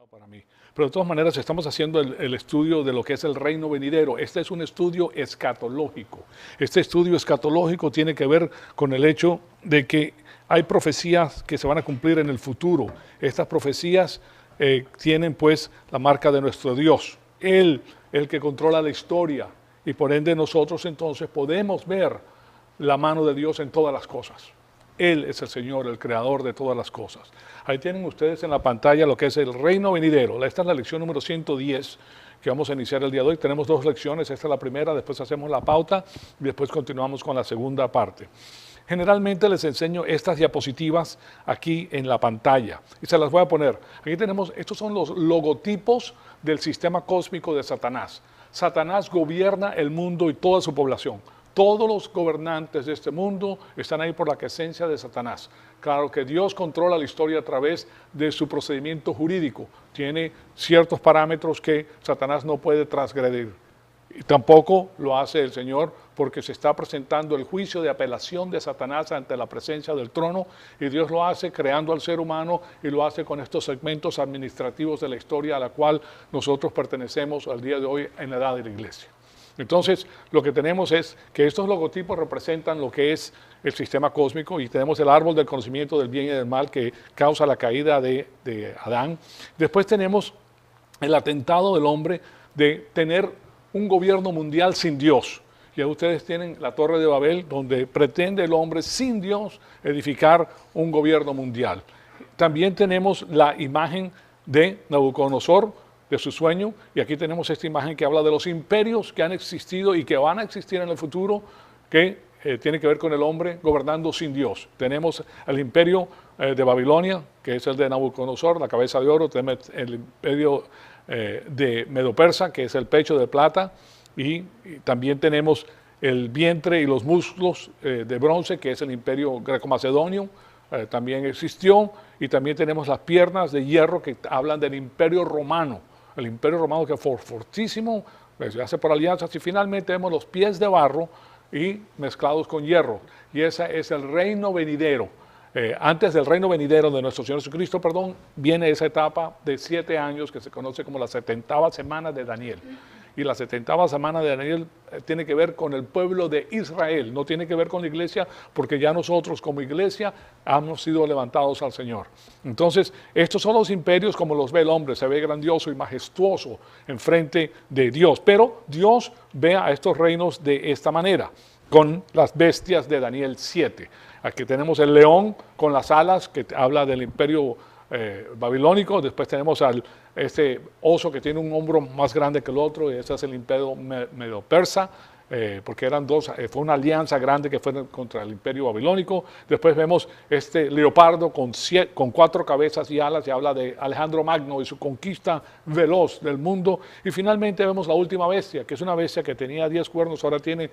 Para mí. Pero de todas maneras estamos haciendo el estudio de lo que es el reino venidero. Este es un estudio escatológico. Este estudio escatológico tiene que ver con el hecho de que hay profecías que se van a cumplir en el futuro. Estas profecías tienen pues la marca de nuestro Dios. Él, el que controla la historia. Y por ende nosotros entonces podemos ver la mano de Dios en todas las cosas. Él es el Señor, el creador de todas las cosas. Ahí tienen ustedes en la pantalla lo que es el reino venidero. Esta es la lección número 110 que vamos a iniciar el día de hoy. Tenemos dos lecciones, esta es la primera, después hacemos la pauta y después continuamos con la segunda parte. Generalmente les enseño estas diapositivas aquí en la pantalla y se las voy a poner. Aquí tenemos, estos son los logotipos del sistema cósmico de Satanás. Satanás gobierna el mundo y toda su población. Todos los gobernantes de este mundo están ahí por la presencia de Satanás. Claro que Dios controla la historia a través de su procedimiento jurídico. Tiene ciertos parámetros que Satanás no puede transgredir. Y tampoco lo hace el Señor porque se está presentando el juicio de apelación de Satanás ante la presencia del trono y Dios lo hace creando al ser humano y lo hace con estos segmentos administrativos de la historia a la cual nosotros pertenecemos al día de hoy en la edad de la iglesia. Entonces, lo que tenemos es que estos logotipos representan lo que es el sistema cósmico y tenemos el árbol del conocimiento del bien y del mal que causa la caída de Adán. Después tenemos el atentado del hombre de tener un gobierno mundial sin Dios. Ya ustedes tienen la Torre de Babel donde pretende el hombre sin Dios edificar un gobierno mundial. También tenemos la imagen de Nabucodonosor, de su sueño, y aquí tenemos esta imagen que habla de los imperios que han existido y que van a existir en el futuro, que tiene que ver con el hombre gobernando sin Dios. Tenemos el imperio de Babilonia, que es el de Nabucodonosor, la cabeza de oro, tenemos el imperio de Medo-Persa, que es el pecho de plata, y también tenemos el vientre y los músculos de bronce, que es el imperio greco-macedonio, también existió, y también tenemos las piernas de hierro que hablan del imperio romano. El imperio romano que fue fortísimo, se hace por alianzas y finalmente vemos los pies de barro y mezclados con hierro. Y ese es el reino venidero. Antes del reino venidero de nuestro Señor Jesucristo, viene esa etapa de 7 años que se conoce como la 70ª semana de Daniel. Y la 70ª semana de Daniel tiene que ver con el pueblo de Israel, no tiene que ver con la iglesia, porque ya nosotros como iglesia hemos sido levantados al Señor. Entonces, estos son los imperios como los ve el hombre, se ve grandioso y majestuoso enfrente de Dios, pero Dios ve a estos reinos de esta manera, con las bestias de Daniel 7. Aquí tenemos el león con las alas, que habla del imperio babilónico. Después tenemos este oso que tiene un hombro más grande que el otro, y ese es el imperio medo-persa, porque eran dos, fue una alianza grande que fue contra el imperio babilónico. Después vemos este leopardo con 4 cabezas y alas, y habla de Alejandro Magno y su conquista veloz del mundo. Y finalmente vemos la última bestia, que es una bestia que tenía 10 cuernos, ahora tiene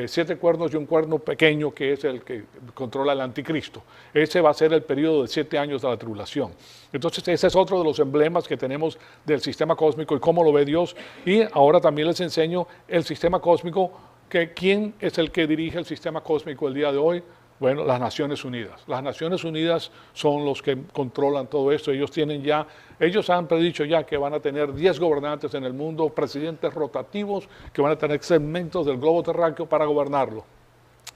7 cuernos y un cuerno pequeño, que es el que controla el anticristo. Ese va a ser el periodo de 7 años de la tribulación. Entonces ese es otro de los emblemas que tenemos del sistema cósmico y cómo lo ve Dios. Y ahora también les enseño el sistema cósmico, que ¿quién es el que dirige el sistema cósmico el día de hoy? Bueno, las Naciones Unidas. Las Naciones Unidas son los que controlan todo esto. Ellos han predicho ya que van a tener 10 gobernantes en el mundo, presidentes rotativos que van a tener segmentos del globo terráqueo para gobernarlo.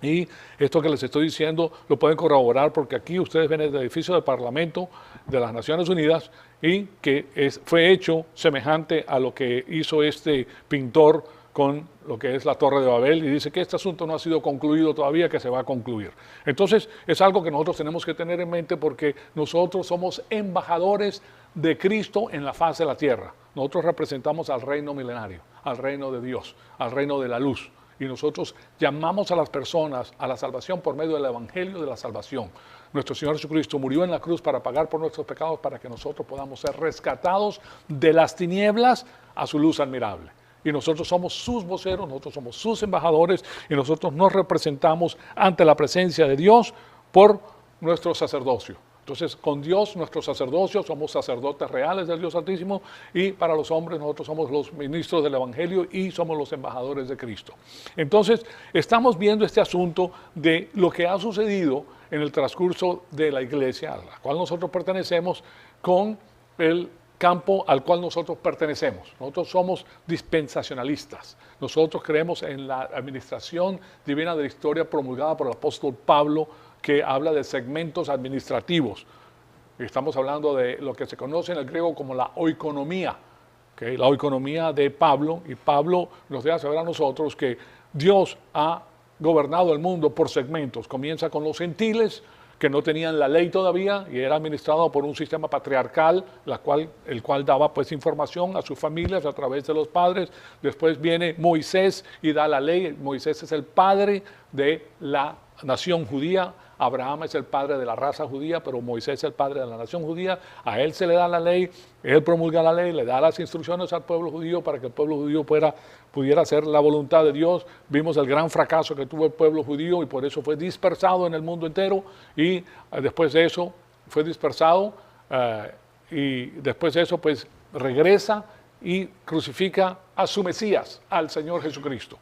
Y esto que les estoy diciendo lo pueden corroborar porque aquí ustedes ven el edificio del Parlamento de las Naciones Unidas y que fue hecho semejante a lo que hizo este pintor con lo que es la Torre de Babel, y dice que este asunto no ha sido concluido todavía, que se va a concluir. Entonces es algo que nosotros tenemos que tener en mente porque nosotros somos embajadores de Cristo en la faz de la tierra. Nosotros representamos al reino milenario, al reino de Dios, al reino de la luz. Y nosotros llamamos a las personas a la salvación por medio del evangelio de la salvación. Nuestro Señor Jesucristo murió en la cruz para pagar por nuestros pecados, para que nosotros podamos ser rescatados de las tinieblas a su luz admirable. Y nosotros somos sus voceros, nosotros somos sus embajadores, y nosotros nos representamos ante la presencia de Dios por nuestro sacerdocio. Entonces, con Dios, nuestro sacerdocio, somos sacerdotes reales del Dios Altísimo, y para los hombres nosotros somos los ministros del Evangelio y somos los embajadores de Cristo. Entonces, estamos viendo este asunto de lo que ha sucedido en el transcurso de la iglesia a la cual nosotros pertenecemos con el campo al cual nosotros pertenecemos. Nosotros somos dispensacionalistas. Nosotros creemos en la administración divina de la historia promulgada por el apóstol Pablo, que habla de segmentos administrativos. Estamos hablando de lo que se conoce en el griego como la oikonomía, ¿okay? La oikonomía de Pablo, y Pablo nos deja saber a nosotros que Dios ha gobernado el mundo por segmentos. Comienza con los gentiles, que no tenían la ley todavía y era administrado por un sistema patriarcal, el cual daba pues información a sus familias a través de los padres. Después viene Moisés y da la ley. Moisés es el padre de la nación judía. Abraham es el padre de la raza judía, pero Moisés es el padre de la nación judía. A él se le da la ley, él promulga la ley, le da las instrucciones al pueblo judío para que el pueblo judío pudiera hacer la voluntad de Dios. Vimos el gran fracaso que tuvo el pueblo judío y por eso fue dispersado en el mundo entero, y después de eso fue dispersado y después de eso pues regresa y crucifica a su Mesías, al Señor Jesucristo.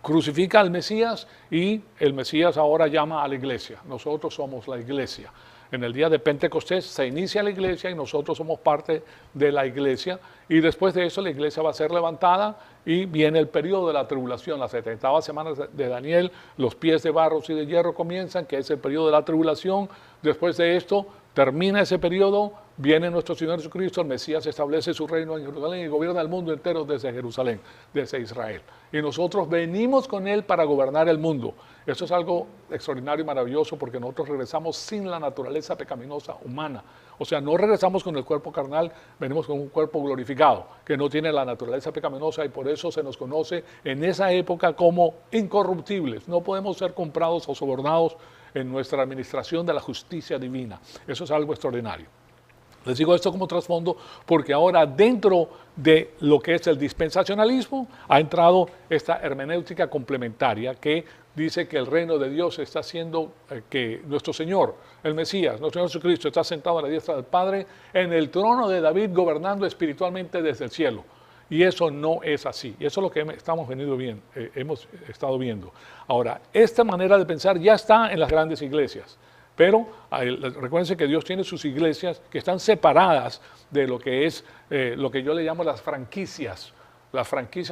Crucifica al Mesías y el Mesías ahora llama a la iglesia. Nosotros somos la iglesia. En el día de Pentecostés se inicia la iglesia y nosotros somos parte de la iglesia, y después de eso la iglesia va a ser levantada y viene el periodo de la tribulación, las 70 semanas de Daniel, los pies de barro y de hierro comienzan, que es el periodo de la tribulación. Después de esto termina ese periodo, viene nuestro Señor Jesucristo, el Mesías establece su reino en Jerusalén y gobierna el mundo entero desde Jerusalén, desde Israel. Y nosotros venimos con Él para gobernar el mundo. Eso es algo extraordinario y maravilloso, porque nosotros regresamos sin la naturaleza pecaminosa humana. O sea, no regresamos con el cuerpo carnal, venimos con un cuerpo glorificado, que no tiene la naturaleza pecaminosa, y por eso se nos conoce en esa época como incorruptibles. No podemos ser comprados o sobornados en nuestra administración de la justicia divina. Eso es algo extraordinario. Les digo esto como trasfondo porque ahora dentro de lo que es el dispensacionalismo ha entrado esta hermenéutica complementaria que dice que el reino de Dios está haciendo que nuestro Señor, el Mesías, nuestro Señor Jesucristo, está sentado a la diestra del Padre en el trono de David, gobernando espiritualmente desde el cielo. Y eso no es así. Y eso es lo que hemos estado viendo. Ahora, esta manera de pensar ya está en las grandes iglesias. Pero recuérdense que Dios tiene sus iglesias que están separadas de lo que es lo que yo le llamo las franquicias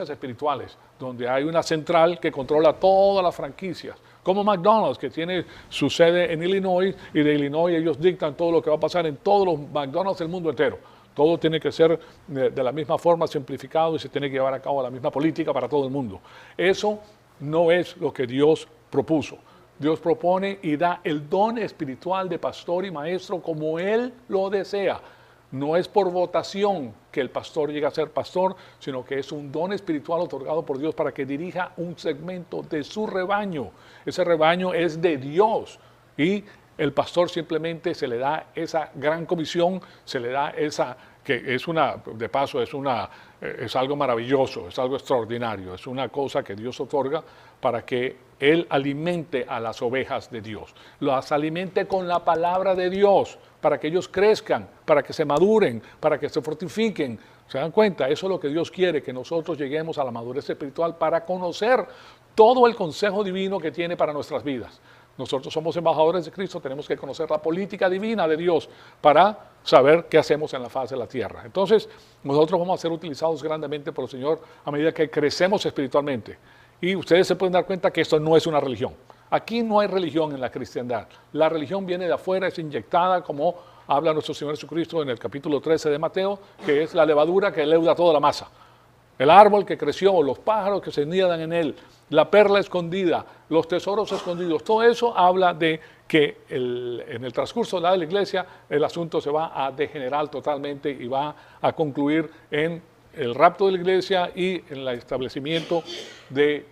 espirituales, donde hay una central que controla todas las franquicias, como McDonald's, que tiene su sede en Illinois, y de Illinois ellos dictan todo lo que va a pasar en todos los McDonald's del mundo entero. Todo tiene que ser de la misma forma, simplificado, y se tiene que llevar a cabo la misma política para todo el mundo. Eso no es lo que Dios propuso. Dios propone y da el don espiritual de pastor y maestro como Él lo desea. No es por votación que el pastor llega a ser pastor, sino que es un don espiritual otorgado por Dios para que dirija un segmento de su rebaño. Ese rebaño es de Dios, y el pastor simplemente se le da esa gran comisión, se le da esa, que es una, de paso, es algo maravilloso, es algo extraordinario, es una cosa que Dios otorga para que Él alimente a las ovejas de Dios, las alimente con la palabra de Dios, para que ellos crezcan, para que se maduren, para que se fortifiquen. ¿Se dan cuenta? Eso es lo que Dios quiere, que nosotros lleguemos a la madurez espiritual para conocer todo el consejo divino que tiene para nuestras vidas. Nosotros somos embajadores de Cristo, tenemos que conocer la política divina de Dios para saber qué hacemos en la faz de la tierra. Entonces, nosotros vamos a ser utilizados grandemente por el Señor a medida que crecemos espiritualmente. Y ustedes se pueden dar cuenta que esto no es una religión. Aquí no hay religión en la cristiandad. La religión viene de afuera, es inyectada, como habla nuestro Señor Jesucristo en el capítulo 13 de Mateo, que es la levadura que leuda toda la masa. El árbol que creció, los pájaros que se nidan en él, la perla escondida, los tesoros escondidos, todo eso habla de que en el transcurso de la iglesia el asunto se va a degenerar totalmente y va a concluir en el rapto de la iglesia y en el establecimiento de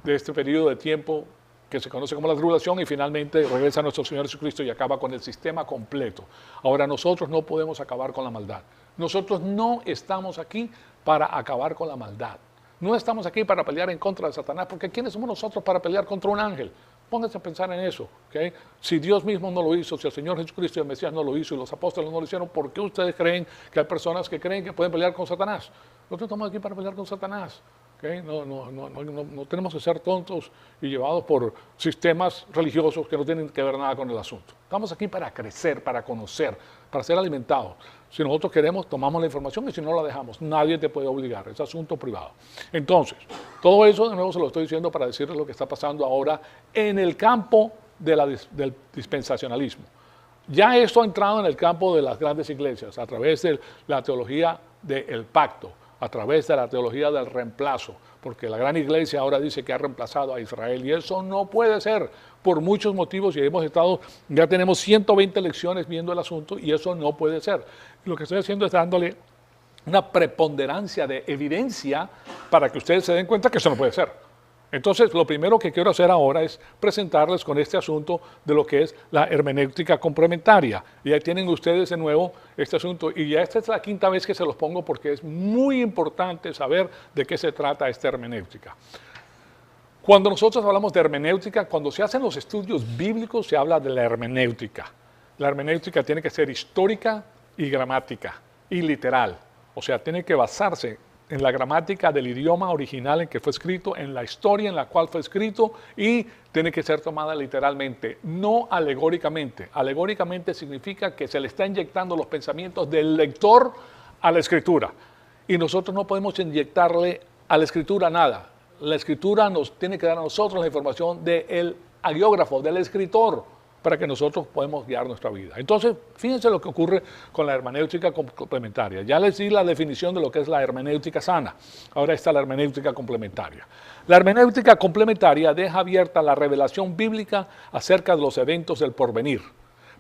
este periodo de tiempo que se conoce como la tribulación, y finalmente regresa nuestro Señor Jesucristo y acaba con el sistema completo. Ahora, nosotros no podemos acabar con la maldad. Nosotros no estamos aquí para acabar con la maldad. No estamos aquí para pelear en contra de Satanás, porque ¿quiénes somos nosotros para pelear contra un ángel? Pónganse a pensar en eso, ¿okay? Si Dios mismo no lo hizo, si el Señor Jesucristo y el Mesías no lo hizo y los apóstoles no lo hicieron, ¿por qué ustedes creen que hay personas que creen que pueden pelear con Satanás? Nosotros estamos aquí para pelear con Satanás. ¿Okay? No tenemos que ser tontos y llevados por sistemas religiosos que no tienen que ver nada con el asunto. Estamos aquí para crecer, para conocer, para ser alimentados. Si nosotros queremos, tomamos la información y si no la dejamos, nadie te puede obligar, es asunto privado. Entonces, todo eso de nuevo se lo estoy diciendo para decirles lo que está pasando ahora en el campo del dispensacionalismo. Ya esto ha entrado en el campo de las grandes iglesias a través de la teología del pacto, a través de la teología del reemplazo, porque la gran iglesia ahora dice que ha reemplazado a Israel y eso no puede ser por muchos motivos y ya tenemos 120 lecciones viendo el asunto y eso no puede ser. Lo que estoy haciendo es dándole una preponderancia de evidencia para que ustedes se den cuenta que eso no puede ser. Entonces, lo primero que quiero hacer ahora es presentarles con este asunto de lo que es la hermenéutica complementaria. Y ahí tienen ustedes de nuevo este asunto. Y ya esta es la quinta vez que se los pongo porque es muy importante saber de qué se trata esta hermenéutica. Cuando nosotros hablamos de hermenéutica, cuando se hacen los estudios bíblicos, se habla de la hermenéutica. La hermenéutica tiene que ser histórica y gramática y literal. O sea, tiene que basarse en la gramática del idioma original en que fue escrito, en la historia en la cual fue escrito y tiene que ser tomada literalmente, no alegóricamente. Alegóricamente significa que se le está inyectando los pensamientos del lector a la escritura y nosotros no podemos inyectarle a la escritura nada. La escritura nos tiene que dar a nosotros la información del hagiógrafo, del escritor, para que nosotros podamos guiar nuestra vida. Entonces, fíjense lo que ocurre con la hermenéutica complementaria. Ya les di la definición de lo que es la hermenéutica sana. Ahora está la hermenéutica complementaria. La hermenéutica complementaria deja abierta la revelación bíblica acerca de los eventos del porvenir,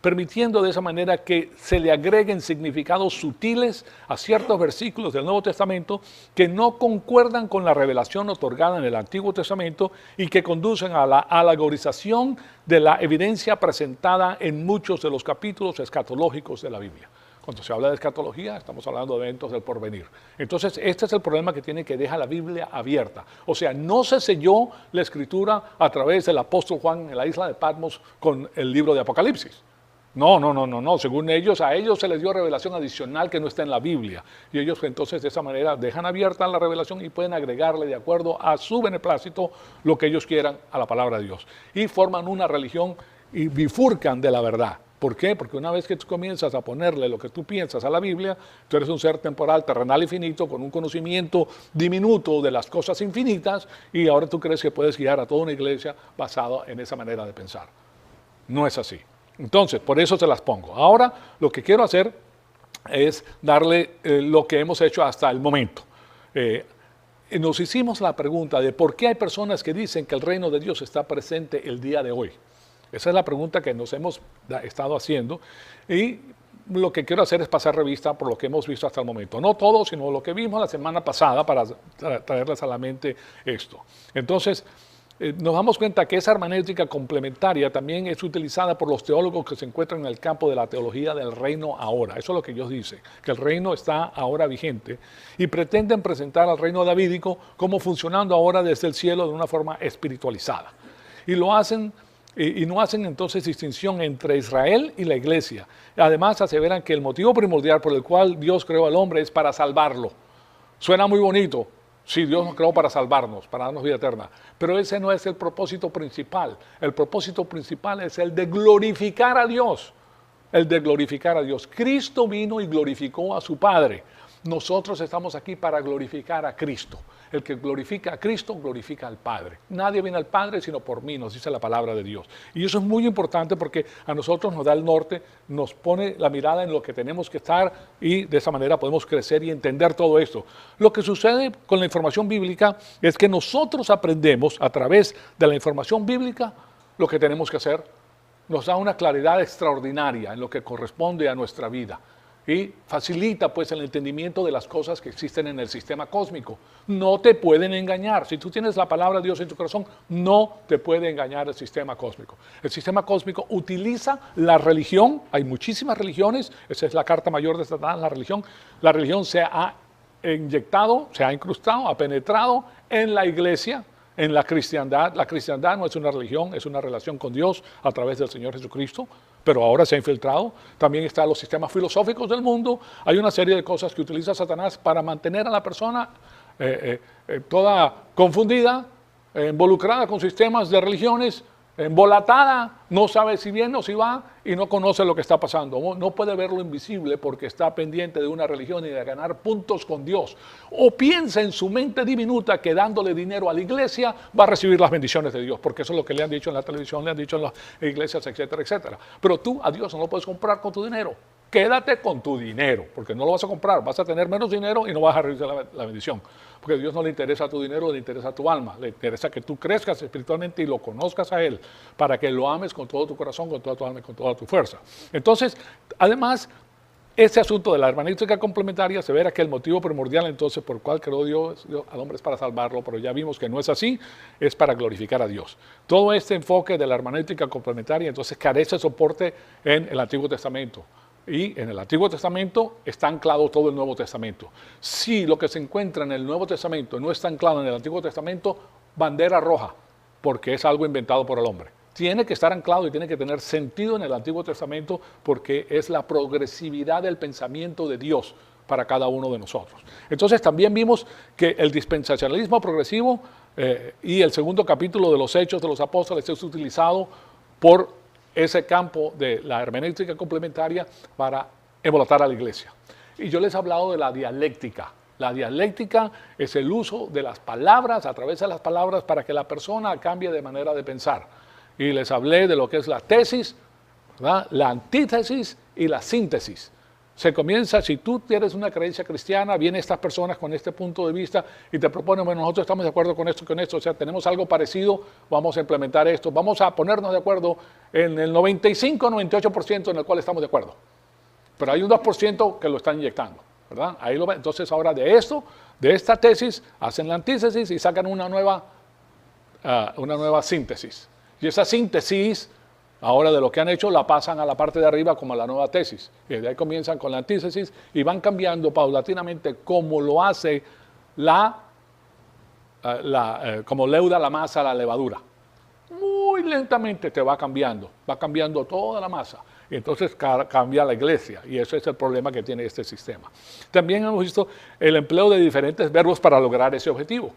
permitiendo de esa manera que se le agreguen significados sutiles a ciertos versículos del Nuevo Testamento que no concuerdan con la revelación otorgada en el Antiguo Testamento y que conducen a la alegorización de la evidencia presentada en muchos de los capítulos escatológicos de la Biblia. Cuando se habla de escatología, estamos hablando de eventos del porvenir. Entonces, este es el problema que tiene que dejar la Biblia abierta. O sea, no se selló la Escritura a través del apóstol Juan en la isla de Patmos con el libro de Apocalipsis. No. Según ellos, a ellos se les dio revelación adicional que no está en la Biblia. Y ellos entonces de esa manera dejan abierta la revelación y pueden agregarle de acuerdo a su beneplácito lo que ellos quieran a la palabra de Dios. Y forman una religión y bifurcan de la verdad. ¿Por qué? Porque una vez que tú comienzas a ponerle lo que tú piensas a la Biblia, tú eres un ser temporal, terrenal y finito, con un conocimiento diminuto de las cosas infinitas, y ahora tú crees que puedes guiar a toda una iglesia basada en esa manera de pensar. No es así. Entonces, por eso se las pongo. Ahora, lo que quiero hacer es darle lo que hemos hecho hasta el momento. Nos hicimos la pregunta de por qué hay personas que dicen que el reino de Dios está presente el día de hoy. Esa es la pregunta que nos hemos estado haciendo y lo que quiero hacer es pasar revista por lo que hemos visto hasta el momento. No todo, sino lo que vimos la semana pasada para traerles a la mente esto. Entonces, nos damos cuenta que esa hermenéutica complementaria también es utilizada por los teólogos que se encuentran en el campo de la teología del reino ahora. Eso es lo que ellos dicen, que el reino está ahora vigente y pretenden presentar al reino davídico como funcionando ahora desde el cielo de una forma espiritualizada. Y lo hacen y no hacen entonces distinción entre Israel y la iglesia. Además aseveran que el motivo primordial por el cual Dios creó al hombre es para salvarlo. Suena muy bonito. Sí, Dios nos creó para salvarnos, para darnos vida eterna. Pero ese no es el propósito principal. El propósito principal es el de glorificar a Dios. El de glorificar a Dios. Cristo vino y glorificó a su Padre. Nosotros estamos aquí para glorificar a Cristo. El que glorifica a Cristo, glorifica al Padre. Nadie viene al Padre sino por mí, nos dice la palabra de Dios. Y eso es muy importante porque a nosotros nos da el norte, nos pone la mirada en lo que tenemos que estar y de esa manera podemos crecer y entender todo esto. Lo que sucede con la información bíblica es que nosotros aprendemos a través de la información bíblica lo que tenemos que hacer. Nos da una claridad extraordinaria en lo que corresponde a nuestra vida. Y facilita pues el entendimiento de las cosas que existen en el sistema cósmico. No te pueden engañar. Si tú tienes la palabra de Dios en tu corazón, no te puede engañar el sistema cósmico. El sistema cósmico utiliza la religión. Hay muchísimas religiones. Esa es la carta mayor de Satanás, la religión. La religión se ha inyectado, se ha incrustado, ha penetrado en la iglesia, en la cristiandad. La cristiandad no es una religión, es una relación con Dios a través del Señor Jesucristo. Pero ahora se ha infiltrado. También están los sistemas filosóficos del mundo. Hay una serie de cosas que utiliza Satanás para mantener a la persona toda confundida, involucrada con sistemas de religiones embolatada, no sabe si viene o si va y no conoce lo que está pasando. No puede ver lo invisible porque está pendiente de una religión y de ganar puntos con Dios. O piensa en su mente diminuta que dándole dinero a la iglesia va a recibir las bendiciones de Dios, porque eso es lo que le han dicho en la televisión, le han dicho en las iglesias, etcétera, etcétera. Pero tú a Dios no lo puedes comprar con tu dinero. Quédate con tu dinero, porque no lo vas a comprar, vas a tener menos dinero y no vas a recibir la bendición. Porque a Dios no le interesa tu dinero, le interesa tu alma, le interesa que tú crezcas espiritualmente y lo conozcas a Él, para que lo ames con todo tu corazón, con toda tu alma y con toda tu fuerza. Entonces, además, este asunto de la hermenéutica complementaria se verá que el motivo primordial entonces por el cual creó Dios al hombre es para salvarlo, pero ya vimos que no es así, es para glorificar a Dios. Todo este enfoque de la hermenéutica complementaria entonces carece de soporte en el Antiguo Testamento. Y en el Antiguo Testamento está anclado todo el Nuevo Testamento. Si lo que se encuentra en el Nuevo Testamento no está anclado en el Antiguo Testamento, bandera roja, porque es algo inventado por el hombre. Tiene que estar anclado y tiene que tener sentido en el Antiguo Testamento porque es la progresividad del pensamiento de Dios para cada uno de nosotros. Entonces también vimos que el dispensacionalismo progresivo y el segundo capítulo de los Hechos de los Apóstoles es utilizado por ese campo de la hermenéutica complementaria para embolatar a la iglesia. Y yo les he hablado de la dialéctica. La dialéctica es el uso de las palabras, a través de las palabras, para que la persona cambie de manera de pensar. Y les hablé de lo que es la tesis, ¿verdad?, la antítesis y la síntesis. Se comienza, si tú tienes una creencia cristiana, vienen estas personas con este punto de vista y te proponen, bueno, nosotros estamos de acuerdo con esto, o sea, tenemos algo parecido, vamos a implementar esto, vamos a ponernos de acuerdo en el 95-98% en el cual estamos de acuerdo. Pero hay un 2% que lo están inyectando, ¿verdad? Ahí lo ven. Entonces ahora de esto, de esta tesis, hacen la antítesis y sacan una nueva síntesis. Y esa síntesis, ahora de lo que han hecho, la pasan a la parte de arriba como la nueva tesis. Y de ahí comienzan con la antítesis y van cambiando paulatinamente como lo hace como leuda la masa la levadura. Muy lentamente te va cambiando toda la masa. Y entonces cambia la iglesia. Y ese es el problema que tiene este sistema. También hemos visto el empleo de diferentes verbos para lograr ese objetivo.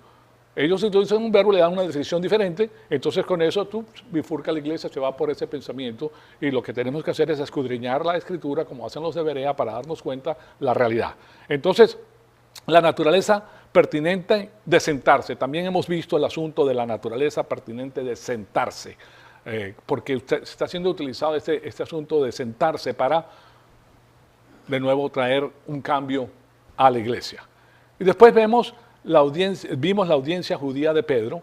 Ellos utilizan un verbo, le dan una definición diferente, entonces con eso tú bifurcas la iglesia, se va por ese pensamiento y lo que tenemos que hacer es escudriñar la escritura como hacen los de Berea para darnos cuenta la realidad. Entonces, la naturaleza pertinente de sentarse. También hemos visto el asunto de la naturaleza pertinente de sentarse, porque está siendo utilizado este asunto de sentarse para, de nuevo, traer un cambio a la iglesia. Y después vimos la audiencia judía de Pedro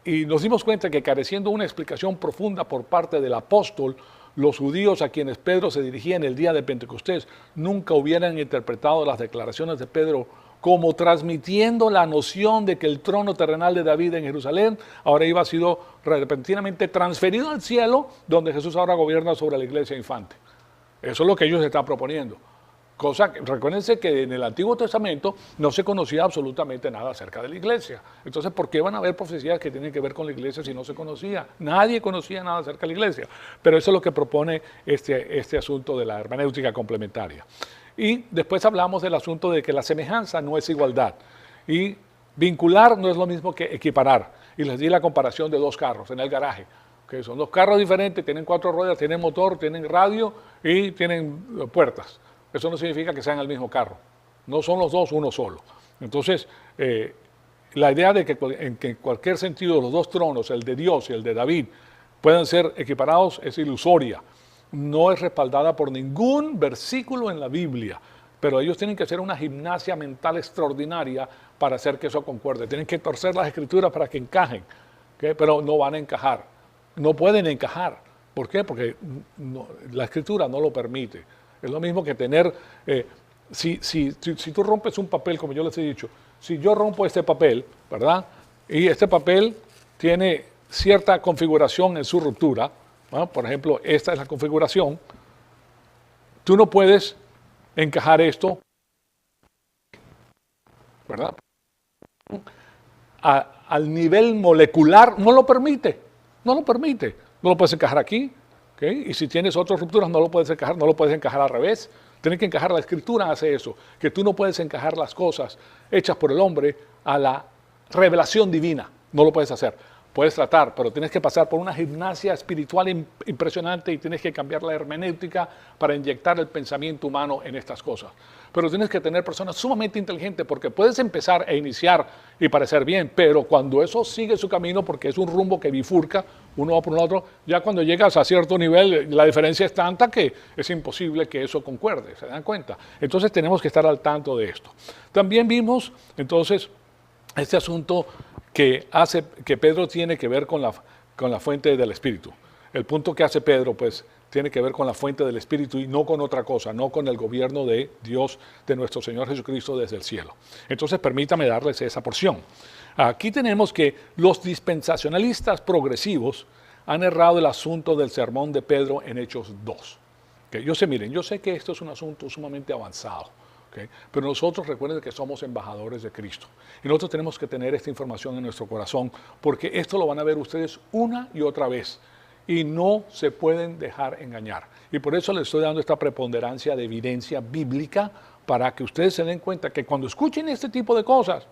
y nos dimos cuenta que careciendo una explicación profunda por parte del apóstol, los judíos a quienes Pedro se dirigía en el día de Pentecostés nunca hubieran interpretado las declaraciones de Pedro como transmitiendo la noción de que el trono terrenal de David en Jerusalén ahora iba a sido repentinamente transferido al cielo, donde Jesús ahora gobierna sobre la iglesia infante. Eso es lo que ellos están proponiendo. Cosa que, recuérdense que en el Antiguo Testamento no se conocía absolutamente nada acerca de la iglesia. Entonces, ¿por qué van a haber profecías que tienen que ver con la iglesia si no se conocía? Nadie conocía nada acerca de la iglesia. Pero eso es lo que propone este asunto de la hermenéutica complementaria. Y después hablamos del asunto de que la semejanza no es igualdad. Y vincular no es lo mismo que equiparar. Y les di la comparación de dos carros en el garaje. Que son dos carros diferentes, tienen 4 ruedas, tienen motor, tienen radio y tienen puertas. Eso no significa que sean el mismo carro. No son los dos uno solo. Entonces, la idea de que en cualquier sentido los dos tronos, el de Dios y el de David, puedan ser equiparados es ilusoria. No es respaldada por ningún versículo en la Biblia. Pero ellos tienen que hacer una gimnasia mental extraordinaria para hacer que eso concuerde. Tienen que torcer las escrituras para que encajen. ¿Okay? Pero no van a encajar. No pueden encajar. ¿Por qué? Porque la escritura no lo permite. Es lo mismo que tener, si tú rompes un papel, como yo les he dicho, si yo rompo este papel, ¿verdad? Y este papel tiene cierta configuración en su ruptura, ¿no? Por ejemplo, esta es la configuración, tú no puedes encajar esto, ¿verdad? Al nivel molecular no lo permite, no lo puedes encajar aquí. ¿Okay? Y si tienes otras rupturas no lo puedes encajar al revés. Tienes que encajar, la escritura hace eso, que tú no puedes encajar las cosas hechas por el hombre a la revelación divina, no lo puedes hacer. puedes tratar, pero tienes que pasar por una gimnasia espiritual impresionante y tienes que cambiar la hermenéutica para inyectar el pensamiento humano en estas cosas. Pero tienes que tener personas sumamente inteligentes porque puedes empezar e iniciar y parecer bien, pero cuando eso sigue su camino, porque es un rumbo que bifurca, uno va por un otro, ya cuando llegas a cierto nivel, la diferencia es tanta que es imposible que eso concuerde, ¿se dan cuenta? Entonces tenemos que estar al tanto de esto. También vimos, entonces, este asunto que Pedro tiene que ver con la fuente del Espíritu. El punto que hace Pedro, pues, tiene que ver con la fuente del Espíritu y no con otra cosa, no con el gobierno de Dios, de nuestro Señor Jesucristo desde el cielo. Entonces, permítame darles esa porción. Aquí tenemos que los dispensacionalistas progresivos han errado el asunto del sermón de Pedro en Hechos 2. ¿Okay? Yo sé que esto es un asunto sumamente avanzado. ¿Okay? Pero nosotros recuerden que somos embajadores de Cristo y nosotros tenemos que tener esta información en nuestro corazón porque esto lo van a ver ustedes una y otra vez y no se pueden dejar engañar. Y por eso les estoy dando esta preponderancia de evidencia bíblica para que ustedes se den cuenta que cuando escuchen este tipo de cosas,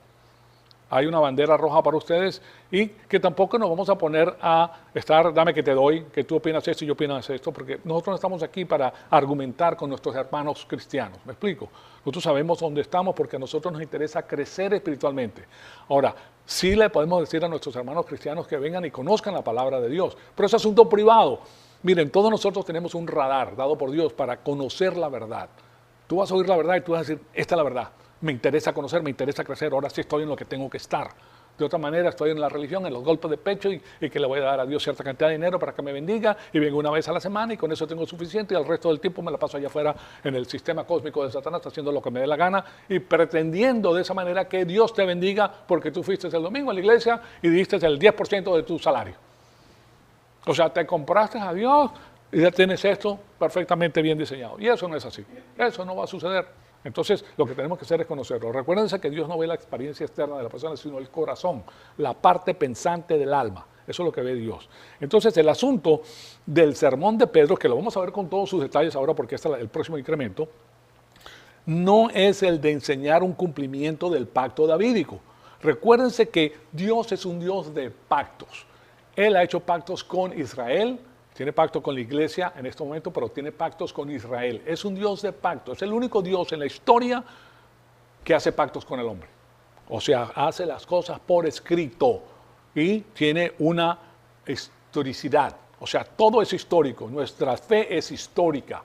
hay una bandera roja para ustedes y que tampoco nos vamos a poner a estar, dame que te doy, que tú opinas esto y yo opinas esto, porque nosotros no estamos aquí para argumentar con nuestros hermanos cristianos, ¿me explico? Nosotros sabemos dónde estamos porque a nosotros nos interesa crecer espiritualmente. Ahora, sí le podemos decir a nuestros hermanos cristianos que vengan y conozcan la palabra de Dios, pero es asunto privado. Miren, todos nosotros tenemos un radar dado por Dios para conocer la verdad. Tú vas a oír la verdad y tú vas a decir, esta es la verdad. Me interesa conocer, me interesa crecer, ahora sí estoy en lo que tengo que estar. De otra manera estoy en la religión, en los golpes de pecho y que le voy a dar a Dios cierta cantidad de dinero para que me bendiga y vengo una vez a la semana y con eso tengo suficiente y el resto del tiempo me la paso allá afuera en el sistema cósmico de Satanás haciendo lo que me dé la gana y pretendiendo de esa manera que Dios te bendiga porque tú fuiste el domingo a la iglesia y diste el 10% de tu salario. O sea, te compraste a Dios y ya tienes esto perfectamente bien diseñado. Y eso no es así, eso no va a suceder. Entonces, lo que tenemos que hacer es conocerlo. Recuérdense que Dios no ve la experiencia externa de la persona, sino el corazón, la parte pensante del alma. Eso es lo que ve Dios. Entonces, el asunto del sermón de Pedro, que lo vamos a ver con todos sus detalles ahora porque este es el próximo incremento, no es el de enseñar un cumplimiento del pacto davídico. Recuérdense que Dios es un Dios de pactos. Él ha hecho pactos con Israel, tiene pacto con la iglesia en este momento, pero tiene pactos con Israel. Es un Dios de pactos. Es el único Dios en la historia que hace pactos con el hombre. O sea, hace las cosas por escrito y tiene una historicidad. O sea, todo es histórico. Nuestra fe es histórica.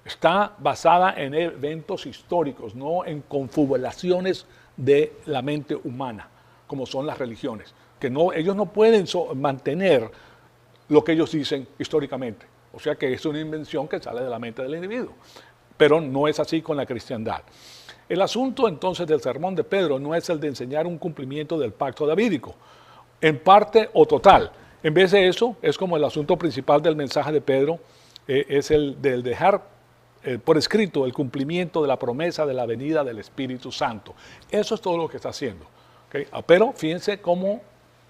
Está basada en eventos históricos, no en confabulaciones de la mente humana, como son las religiones. Que no, ellos no pueden mantener lo que ellos dicen históricamente. O sea que es una invención que sale de la mente del individuo. Pero no es así con la cristiandad. El asunto entonces del sermón de Pedro no es el de enseñar un cumplimiento del pacto davídico, en parte o total. En vez de eso, es como el asunto principal del mensaje de Pedro, es el del dejar por escrito el cumplimiento de la promesa de la venida del Espíritu Santo. Eso es todo lo que está haciendo. ¿Okay? Pero fíjense cómo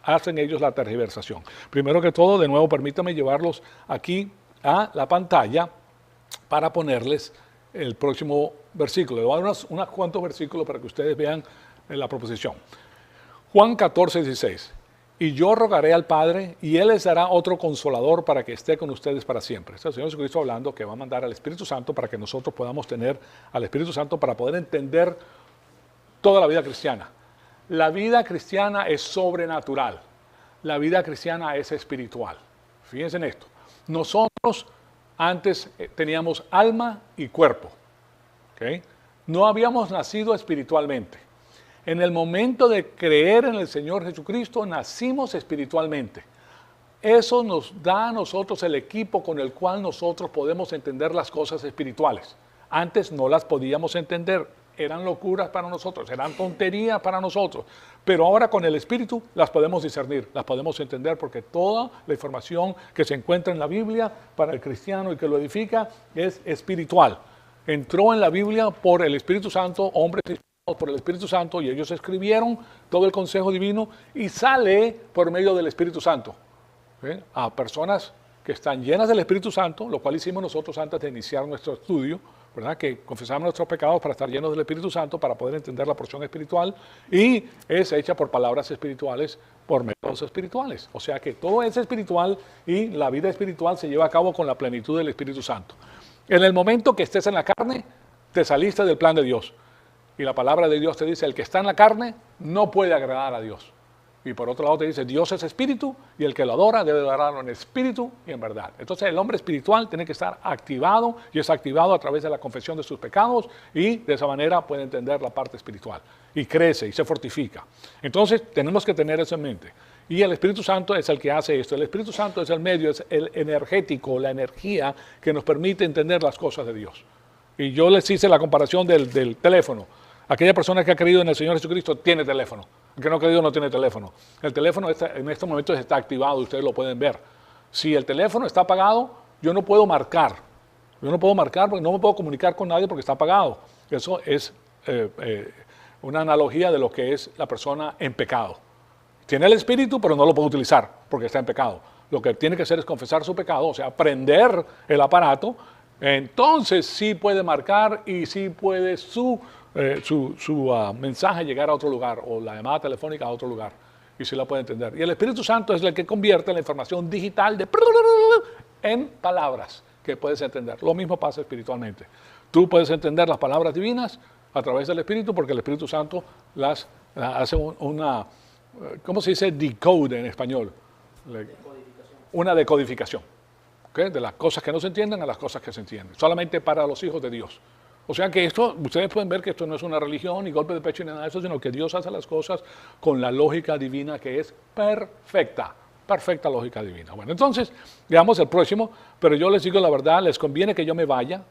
hacen ellos la tergiversación. Primero que todo, de nuevo, permítame llevarlos aquí a la pantalla para ponerles el próximo versículo. Le voy a dar unos cuantos versículos para que ustedes vean la proposición. Juan 14, 16. Y yo rogaré al Padre, y Él les dará otro consolador para que esté con ustedes para siempre. Este es el Señor Jesucristo hablando que va a mandar al Espíritu Santo para que nosotros podamos tener al Espíritu Santo para poder entender toda la vida cristiana. La vida cristiana es sobrenatural. La vida cristiana es espiritual. Fíjense en esto. Nosotros antes teníamos alma y cuerpo. ¿Okay? No habíamos nacido espiritualmente. En el momento de creer en el Señor Jesucristo, nacimos espiritualmente. Eso nos da a nosotros el equipo con el cual nosotros podemos entender las cosas espirituales. Antes no las podíamos entender. Eran locuras para nosotros, eran tonterías para nosotros, pero ahora con el Espíritu las podemos discernir, las podemos entender porque toda la información que se encuentra en la Biblia para el cristiano y que lo edifica es espiritual. Entró en la Biblia por el Espíritu Santo, hombres inspirados por el Espíritu Santo, y ellos escribieron todo el consejo divino y sale por medio del Espíritu Santo. ¿Sí? A personas que están llenas del Espíritu Santo, lo cual hicimos nosotros antes de iniciar nuestro estudio, ¿verdad? Que confesamos nuestros pecados para estar llenos del Espíritu Santo, para poder entender la porción espiritual, y es hecha por palabras espirituales, por métodos espirituales. O sea que todo es espiritual y la vida espiritual se lleva a cabo con la plenitud del Espíritu Santo. En el momento que estés en la carne, te saliste del plan de Dios. Y la palabra de Dios te dice, el que está en la carne no puede agradar a Dios. Y por otro lado te dice, Dios es espíritu y el que lo adora debe adorarlo en espíritu y en verdad. Entonces el hombre espiritual tiene que estar activado y es activado a través de la confesión de sus pecados y de esa manera puede entender la parte espiritual. Y crece y se fortifica. Entonces tenemos que tener eso en mente. Y el Espíritu Santo es el que hace esto. El Espíritu Santo es el medio, es el energético, la energía que nos permite entender las cosas de Dios. Y yo les hice la comparación del teléfono. Aquella persona que ha creído en el Señor Jesucristo tiene teléfono. El que no ha creído no tiene teléfono. El teléfono en estos momentos está activado, ustedes lo pueden ver. Si el teléfono está apagado, yo no puedo marcar. Yo no puedo marcar porque no me puedo comunicar con nadie porque está apagado. Eso es una analogía de lo que es la persona en pecado. Tiene el espíritu, pero no lo puede utilizar porque está en pecado. Lo que tiene que hacer es confesar su pecado, o sea, prender el aparato. Entonces sí puede marcar y sí puede su mensaje llegar a otro lugar o la llamada telefónica a otro lugar y sí la puede entender. Y el Espíritu Santo es el que convierte la información digital en palabras que puedes entender. Lo mismo pasa espiritualmente. Tú puedes entender las palabras divinas a través del Espíritu porque el Espíritu Santo las hace una, ¿cómo se dice? Decode en español. Una decodificación. ¿Okay? De las cosas que no se entienden a las cosas que se entienden. Solamente para los hijos de Dios. O sea que esto, ustedes pueden ver que esto no es una religión, ni golpe de pecho, ni nada de eso, sino que Dios hace las cosas con la lógica divina que es perfecta. Perfecta lógica divina. Bueno, entonces, veamos el próximo, pero yo les digo la verdad, les conviene que yo me vaya,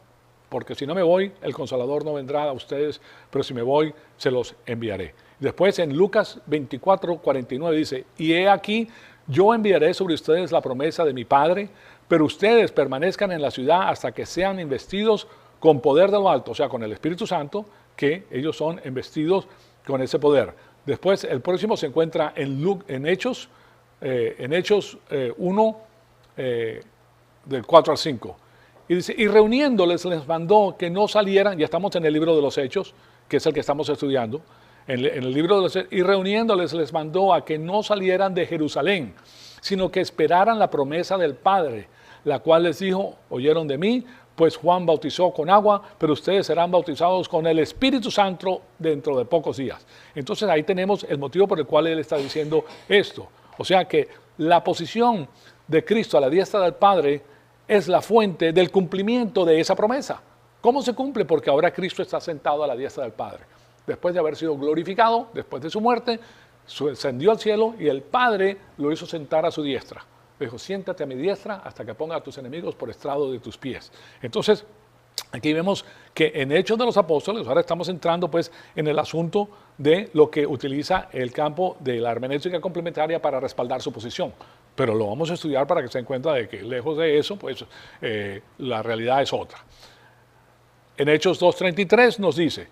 porque si no me voy, el Consolador no vendrá a ustedes, pero si me voy, se los enviaré. Después en Lucas 24:49 dice, y he aquí, yo enviaré sobre ustedes la promesa de mi Padre, pero ustedes permanezcan en la ciudad hasta que sean investidos con poder de lo alto, o sea, con el Espíritu Santo, que ellos son investidos con ese poder. Después, el próximo se encuentra en Hechos 1, del 4 al 5. Y dice, y reuniéndoles les mandó que no salieran, ya estamos en el libro de los Hechos, que es el que estamos estudiando, en el libro de los Hechos, y reuniéndoles les mandó a que no salieran de Jerusalén, sino que esperaran la promesa del Padre, la cual les dijo, oyeron de mí, pues Juan bautizó con agua, pero ustedes serán bautizados con el Espíritu Santo dentro de pocos días. Entonces ahí tenemos el motivo por el cual él está diciendo esto. O sea que la posición de Cristo a la diestra del Padre es la fuente del cumplimiento de esa promesa. ¿Cómo se cumple? Porque ahora Cristo está sentado a la diestra del Padre. Después de haber sido glorificado, después de su muerte, ascendió al cielo y el Padre lo hizo sentar a su diestra. Le dijo, siéntate a mi diestra hasta que ponga a tus enemigos por estrado de tus pies. Entonces, aquí vemos que en Hechos de los Apóstoles, ahora estamos entrando pues en el asunto de lo que utiliza el campo de la hermenéutica complementaria para respaldar su posición. Pero lo vamos a estudiar para que se den cuenta de que lejos de eso, pues la realidad es otra. En Hechos 2:33 nos dice,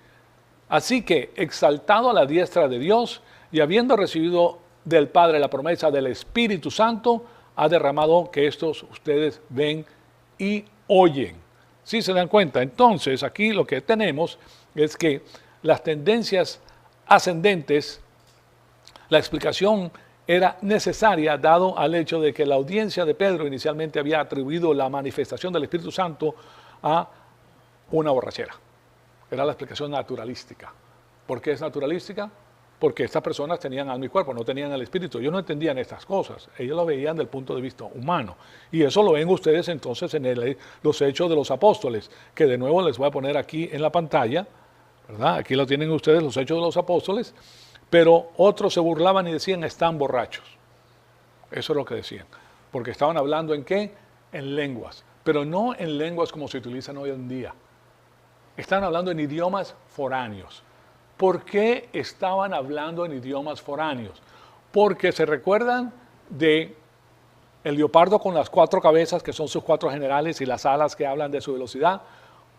así que exaltado a la diestra de Dios y habiendo recibido del Padre la promesa del Espíritu Santo, ha derramado que estos ustedes ven y oyen. ¿Sí se dan cuenta? Entonces, aquí lo que tenemos es que las tendencias ascendentes, la explicación era necesaria dado al hecho de que la audiencia de Pedro inicialmente había atribuido la manifestación del Espíritu Santo a una borrachera. Era la explicación naturalística. ¿Por qué es naturalística? Porque estas personas tenían alma y cuerpo, no tenían el espíritu. Ellos no entendían estas cosas, ellos lo veían del punto de vista humano. Y eso lo ven ustedes entonces en los Hechos de los Apóstoles, que de nuevo les voy a poner aquí en la pantalla, ¿verdad? Aquí lo tienen ustedes, los Hechos de los Apóstoles, pero otros se burlaban y decían, están borrachos. Eso es lo que decían, porque estaban hablando ¿en qué? En lenguas, pero no en lenguas como se utilizan hoy en día. Estaban hablando en idiomas foráneos. ¿Por qué estaban hablando en idiomas foráneos? Porque se recuerdan de el leopardo con las 4 cabezas, que son sus 4 generales, y las alas que hablan de su velocidad.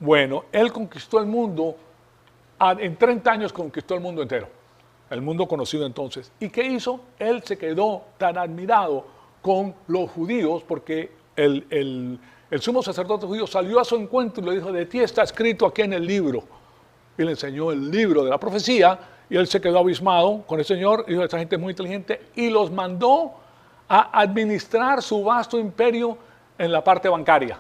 Bueno, él conquistó el mundo, en 30 años conquistó el mundo entero, el mundo conocido entonces. ¿Y qué hizo? Él se quedó tan admirado con los judíos, porque el sumo sacerdote judío salió a su encuentro y le dijo, de ti está escrito aquí en el libro. Y le enseñó el libro de la profecía y él se quedó abismado con el Señor y dijo, esta gente es muy inteligente, y los mandó a administrar su vasto imperio en la parte bancaria.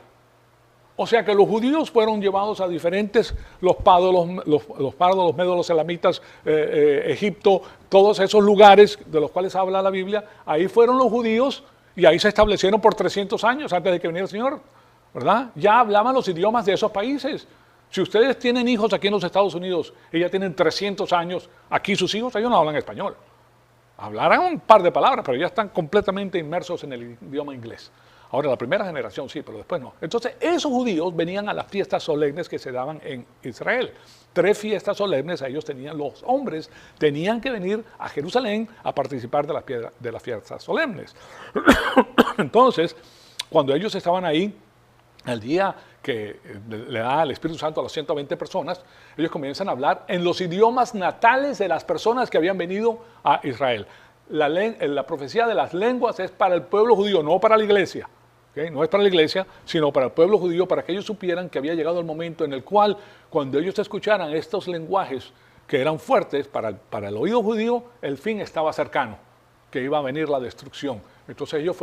O sea que los judíos fueron llevados a diferentes, los pardos, los medos, los elamitas, Egipto, todos esos lugares de los cuales habla la Biblia, ahí fueron los judíos y ahí se establecieron por 300 años antes de que viniera el Señor, ¿verdad? Ya hablaban los idiomas de esos países. Si ustedes tienen hijos aquí en los Estados Unidos y ya tienen 300 años, aquí sus hijos, ellos no hablan español. Hablarán un par de palabras, pero ya están completamente inmersos en el idioma inglés. Ahora, la primera generación sí, pero después no. Entonces, esos judíos venían a las fiestas solemnes que se daban en Israel. 3 fiestas solemnes, ellos tenían, los hombres tenían que venir a Jerusalén a participar de las fiestas solemnes. Entonces, cuando ellos estaban ahí, el día que le da el Espíritu Santo a las 120 personas, ellos comienzan a hablar en los idiomas natales de las personas que habían venido a Israel. La profecía de las lenguas es para el pueblo judío, no para la iglesia. ¿Okay? No es para la iglesia, sino para el pueblo judío, para que ellos supieran que había llegado el momento en el cual, cuando ellos escucharan estos lenguajes que eran fuertes para el oído judío, el fin estaba cercano, que iba a venir la destrucción. Entonces ellos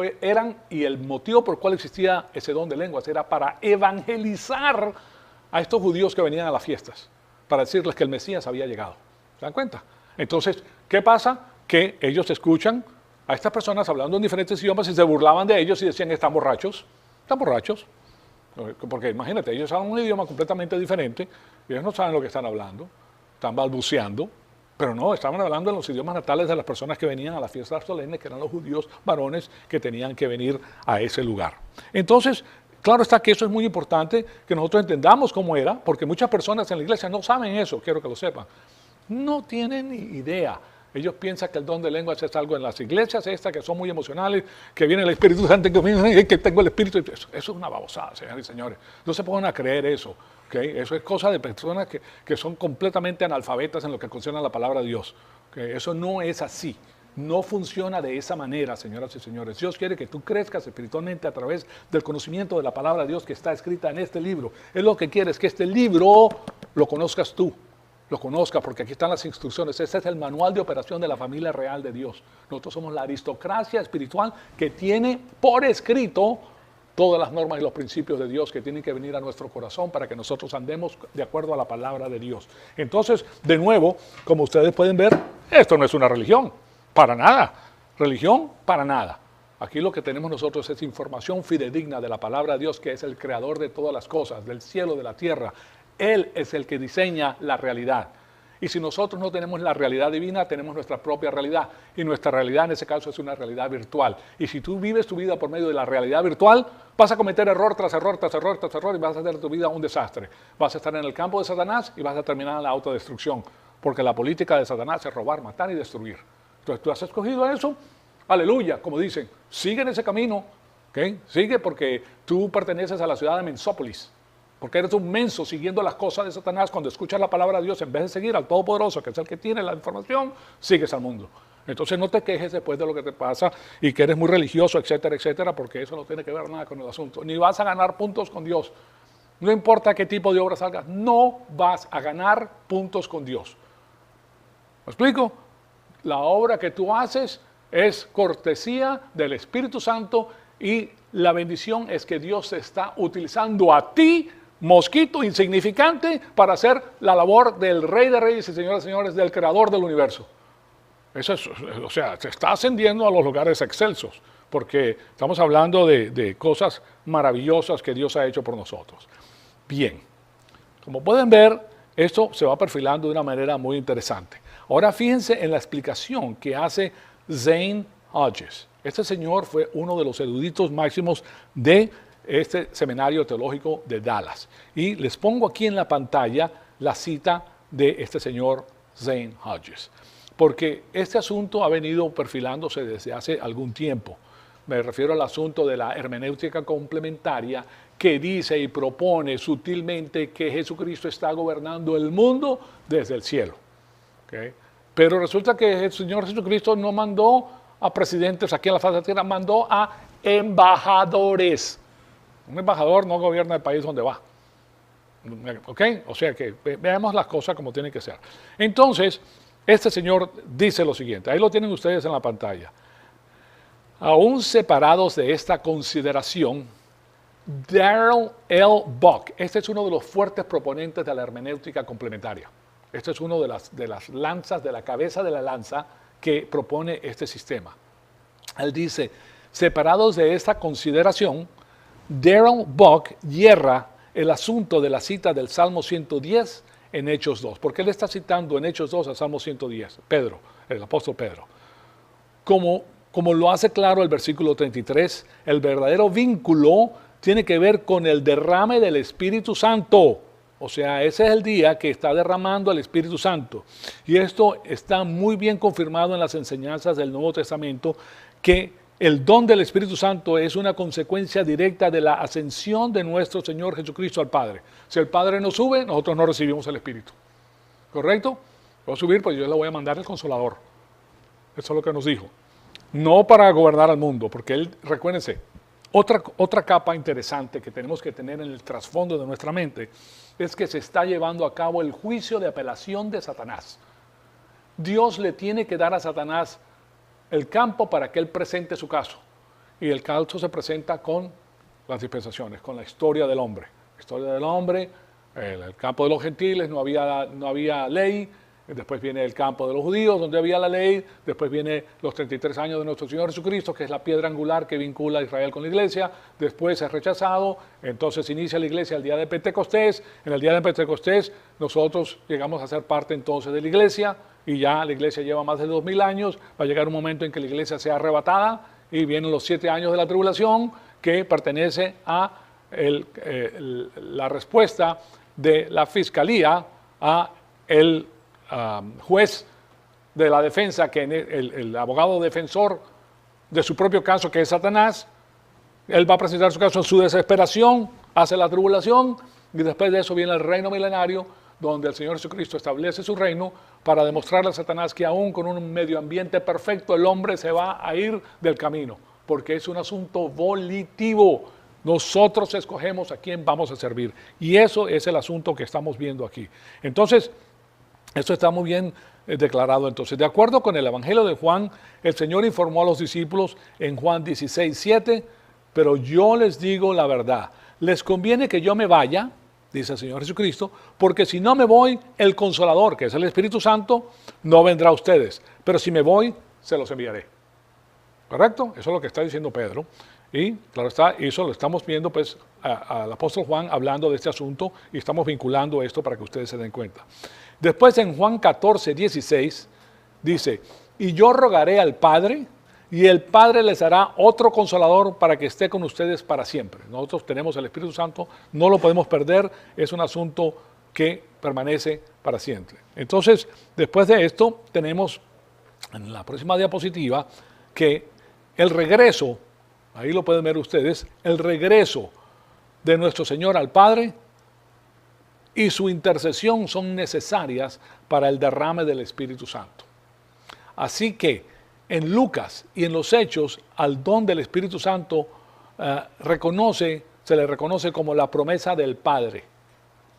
y el motivo por el cual existía ese don de lenguas era para evangelizar a estos judíos que venían a las fiestas, para decirles que el Mesías había llegado. ¿Se dan cuenta? Entonces, ¿qué pasa? Que ellos escuchan a estas personas hablando en diferentes idiomas y se burlaban de ellos y decían, están borrachos, porque imagínate, ellos hablan un idioma completamente diferente, ellos no saben lo que están hablando, están balbuceando, pero no, estaban hablando en los idiomas natales de las personas que venían a las fiestas solemnes, que eran los judíos varones que tenían que venir a ese lugar. Entonces, claro está que eso es muy importante, que nosotros entendamos cómo era, porque muchas personas en la iglesia no saben eso, quiero que lo sepan, no tienen ni idea. Ellos piensan que el don de lenguas es algo en las iglesias estas que son muy emocionales, que viene el Espíritu Santo, que tengo el Espíritu. Eso es una babosada, señores y señores. No se pongan a creer eso. ¿Okay? Eso es cosa de personas que son completamente analfabetas en lo que concierne a la palabra de Dios. ¿Okay? Eso no es así. No funciona de esa manera, señoras y señores. Dios quiere que tú crezcas espiritualmente a través del conocimiento de la palabra de Dios que está escrita en este libro. Es lo que quiere, es que este libro lo conozcas tú. Lo conozca, porque aquí están las instrucciones. Ese es el manual de operación de la familia real de Dios. Nosotros somos la aristocracia espiritual que tiene por escrito todas las normas y los principios de Dios que tienen que venir a nuestro corazón para que nosotros andemos de acuerdo a la palabra de Dios. Entonces, de nuevo, como ustedes pueden ver, esto no es una religión, para nada. Religión, para nada. Aquí lo que tenemos nosotros es información fidedigna de la palabra de Dios, que es el creador de todas las cosas, del cielo, de la tierra. Él es el que diseña la realidad. Y si nosotros no tenemos la realidad divina, tenemos nuestra propia realidad. Y nuestra realidad en ese caso es una realidad virtual. Y si tú vives tu vida por medio de la realidad virtual, vas a cometer error tras error, tras error, tras error, y vas a hacer tu vida un desastre. Vas a estar en el campo de Satanás y vas a terminar en la autodestrucción. Porque la política de Satanás es robar, matar y destruir. Entonces tú has escogido eso, aleluya, como dicen, sigue en ese camino. ¿Okay? Sigue porque tú perteneces a la ciudad de Mensópolis. Porque eres un menso siguiendo las cosas de Satanás. Cuando escuchas la palabra de Dios, en vez de seguir al Todopoderoso, que es el que tiene la información, sigues al mundo. Entonces no te quejes después de lo que te pasa y que eres muy religioso, etcétera, etcétera, porque eso no tiene que ver nada con el asunto. Ni vas a ganar puntos con Dios. No importa qué tipo de obra salgas, no vas a ganar puntos con Dios. ¿Me explico? La obra que tú haces es cortesía del Espíritu Santo y la bendición es que Dios te está utilizando a ti, mosquito insignificante, para hacer la labor del Rey de Reyes y Señores de Señores, del Creador del universo. Eso es, o sea, se está ascendiendo a los lugares excelsos, porque estamos hablando de cosas maravillosas que Dios ha hecho por nosotros. Bien, como pueden ver, esto se va perfilando de una manera muy interesante. Ahora fíjense en la explicación que hace Zane Hodges. Este señor fue uno de los eruditos máximos de este seminario teológico de Dallas. Y les pongo aquí en la pantalla la cita de este señor Zane Hodges. Porque este asunto ha venido perfilándose desde hace algún tiempo. Me refiero al asunto de la hermenéutica complementaria que dice y propone sutilmente que Jesucristo está gobernando el mundo desde el cielo. ¿Okay? Pero resulta que el Señor Jesucristo no mandó a presidentes aquí en la faz de la tierra, mandó a embajadores. Un embajador no gobierna el país donde va. ¿Ok? O sea que veamos las cosas como tienen que ser. Entonces, este señor dice lo siguiente, ahí lo tienen ustedes en la pantalla. Aún separados de esta consideración, Darrell L. Buck, este es uno de los fuertes proponentes de la hermenéutica complementaria. Este es uno de las lanzas, de la cabeza de la lanza que propone este sistema. Él dice, separados de esta consideración, Darrell Buck hierra el asunto de la cita del Salmo 110 en Hechos 2. Porque él está citando en Hechos 2 al Salmo 110, Pedro, el apóstol Pedro. Como lo hace claro el versículo 33, el verdadero vínculo tiene que ver con el derrame del Espíritu Santo. O sea, ese es el día que está derramando el Espíritu Santo. Y esto está muy bien confirmado en las enseñanzas del Nuevo Testamento, que el don del Espíritu Santo es una consecuencia directa de la ascensión de nuestro Señor Jesucristo al Padre. Si el Padre no sube, nosotros no recibimos el Espíritu. ¿Correcto? Voy a subir, pues yo le voy a mandar el Consolador. Eso es lo que nos dijo. No para gobernar al mundo, porque él, recuérdense, otra capa interesante que tenemos que tener en el trasfondo de nuestra mente es que se está llevando a cabo el juicio de apelación de Satanás. Dios le tiene que dar a Satanás el campo para que él presente su caso. Y el caso se presenta con las dispensaciones, con la historia del hombre. La historia del hombre, el campo de los gentiles, no había ley. Después viene el campo de los judíos, donde había la ley. Después viene los 33 años de nuestro Señor Jesucristo, que es la piedra angular que vincula a Israel con la iglesia. Después es rechazado. Entonces inicia la iglesia el día de Pentecostés. En el día de Pentecostés nosotros llegamos a ser parte entonces de la iglesia. Y ya la iglesia lleva más de 2000 años. Va a llegar un momento en que la iglesia sea arrebatada. Y vienen los 7 años de la tribulación, que pertenece a la respuesta de la fiscalía a el juez de la defensa, que el abogado defensor de su propio caso, que es Satanás. Él va a presentar su caso en su desesperación, hace la tribulación, y después de eso viene el reino milenario, donde el Señor Jesucristo establece su reino para demostrarle a Satanás que aún con un medio ambiente perfecto el hombre se va a ir del camino, porque es un asunto volitivo. Nosotros escogemos a quién vamos a servir, y eso es el asunto que estamos viendo aquí. Entonces, esto está muy bien declarado. Entonces, de acuerdo con el Evangelio de Juan, el Señor informó a los discípulos en Juan 16:7, pero yo les digo la verdad, les conviene que yo me vaya, dice el Señor Jesucristo, porque si no me voy, el Consolador, que es el Espíritu Santo, no vendrá a ustedes, pero si me voy, se los enviaré. ¿Correcto? Eso es lo que está diciendo Pedro. Y claro está, eso lo estamos viendo pues al apóstol Juan hablando de este asunto, y estamos vinculando esto para que ustedes se den cuenta. Después en Juan 14:16 dice, y yo rogaré al Padre, y el Padre les hará otro Consolador para que esté con ustedes para siempre. Nosotros tenemos el Espíritu Santo, no lo podemos perder, es un asunto que permanece para siempre. Entonces, después de esto, tenemos en la próxima diapositiva que el regreso, ahí lo pueden ver ustedes, el regreso de nuestro Señor al Padre y su intercesión son necesarias para el derrame del Espíritu Santo. Así que en Lucas y en los Hechos, al don del Espíritu Santo se le reconoce como la promesa del Padre.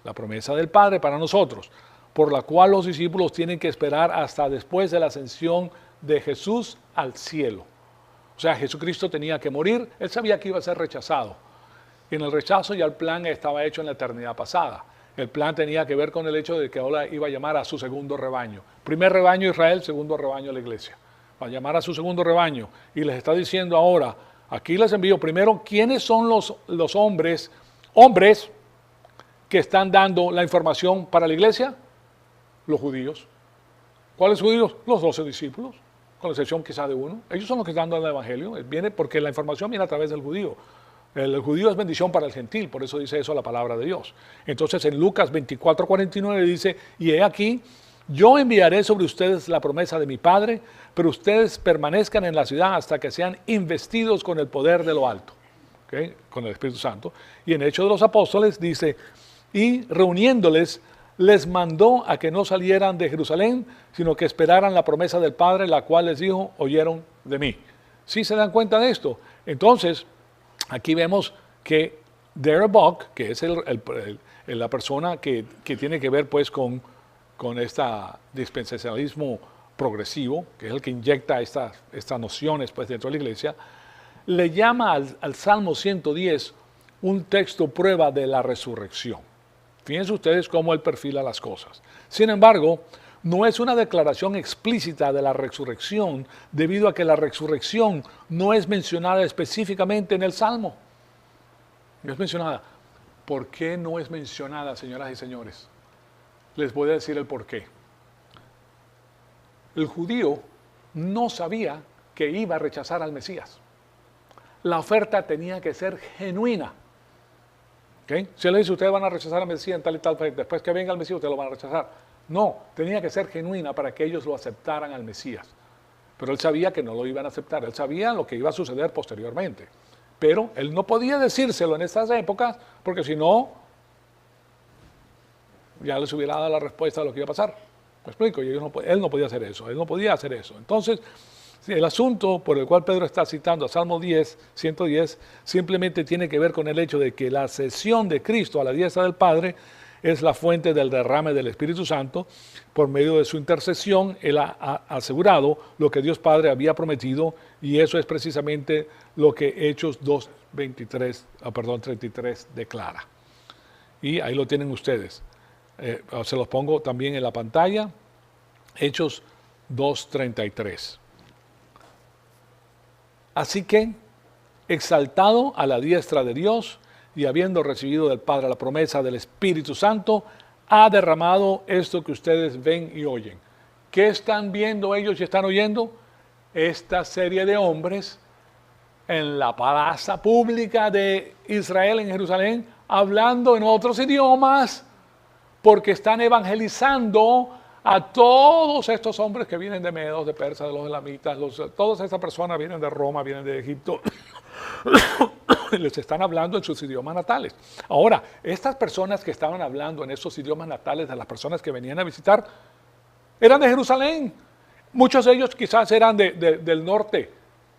La promesa del Padre para nosotros, por la cual los discípulos tienen que esperar hasta después de la ascensión de Jesús al cielo. O sea, Jesucristo tenía que morir, él sabía que iba a ser rechazado. Y en el rechazo ya el plan estaba hecho en la eternidad pasada. El plan tenía que ver con el hecho de que ahora iba a llamar a su segundo rebaño. Primer rebaño Israel, segundo rebaño la iglesia. Va a llamar a su segundo rebaño y les está diciendo ahora, aquí les envío primero, ¿quiénes son los hombres que están dando la información para la iglesia? Los judíos. ¿Cuáles judíos? Los 12 discípulos, con excepción quizá de uno. Ellos son los que están dando el evangelio, viene porque la información viene a través del judío. El judío es bendición para el gentil, por eso dice eso la palabra de Dios. Entonces en Lucas 24:49 dice, y he aquí, yo enviaré sobre ustedes la promesa de mi Padre, pero ustedes permanezcan en la ciudad hasta que sean investidos con el poder de lo alto, ¿okay? Con el Espíritu Santo. Y en Hechos de los Apóstoles dice, y reuniéndoles, les mandó a que no salieran de Jerusalén, sino que esperaran la promesa del Padre, la cual les dijo, oyeron de mí. ¿Sí se dan cuenta de esto? Entonces, aquí vemos que Darabok, que es la persona que tiene que ver pues con este dispensacionalismo progresivo, que es el que inyecta estas nociones pues dentro de la iglesia, le llama al Salmo 110 un texto prueba de la resurrección. Fíjense ustedes cómo él perfila las cosas. Sin embargo, no es una declaración explícita de la resurrección, debido a que la resurrección no es mencionada específicamente en el Salmo. No es mencionada. ¿Por qué no es mencionada, señoras y señores? Les voy a decir el por qué. El judío no sabía que iba a rechazar al Mesías. La oferta tenía que ser genuina. ¿Okay? Si él le dice, ustedes van a rechazar al Mesías en tal y tal fecha, después que venga el Mesías, ustedes lo van a rechazar. No, tenía que ser genuina para que ellos lo aceptaran al Mesías. Pero él sabía que no lo iban a aceptar, él sabía lo que iba a suceder posteriormente. Pero él no podía decírselo en estas épocas, porque si no, ya les hubiera dado la respuesta de lo que iba a pasar. ¿Me explico? Y él no podía hacer eso, él no podía hacer eso. Entonces, el asunto por el cual Pedro está citando a Salmo 110, simplemente tiene que ver con el hecho de que la ascensión de Cristo a la diestra del Padre es la fuente del derrame del Espíritu Santo. Por medio de su intercesión, él ha asegurado lo que Dios Padre había prometido, y eso es precisamente lo que Hechos 33 declara. Y ahí lo tienen ustedes. Se los pongo también en la pantalla. Hechos 2:33. Así que, exaltado a la diestra de Dios y habiendo recibido del Padre la promesa del Espíritu Santo, ha derramado esto que ustedes ven y oyen. ¿Qué están viendo ellos y están oyendo? Esta serie de hombres en la plaza pública de Israel, en Jerusalén, hablando en otros idiomas, porque están evangelizando a todos estos hombres que vienen de Medos, de Persa, de los elamitas, todas estas personas vienen de Roma, vienen de Egipto, les están hablando en sus idiomas natales. Ahora, estas personas que estaban hablando en esos idiomas natales de las personas que venían a visitar, eran de Jerusalén. Muchos de ellos quizás eran del norte,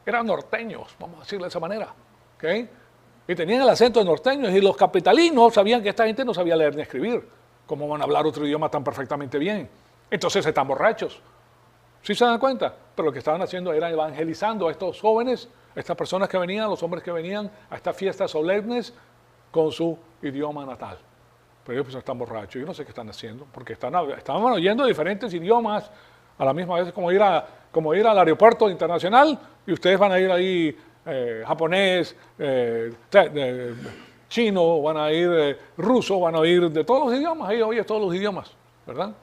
eran norteños, vamos a decirlo de esa manera, ¿okay? Y tenían el acento de norteños, y los capitalinos sabían que esta gente no sabía leer ni escribir. ¿Cómo van a hablar otro idioma tan perfectamente bien? Entonces están borrachos. ¿Sí se dan cuenta? Pero lo que estaban haciendo era evangelizando a estos jóvenes, a estas personas que venían, los hombres que venían a estas fiestas solemnes con su idioma natal. Pero ellos pues están borrachos. Yo no sé qué están haciendo, porque estaban oyendo diferentes idiomas a la misma vez, como ir al aeropuerto internacional, y ustedes van a ir ahí japonés, chino, van a ir ruso, van a ir de todos los idiomas, ahí oye todos los idiomas, ¿verdad?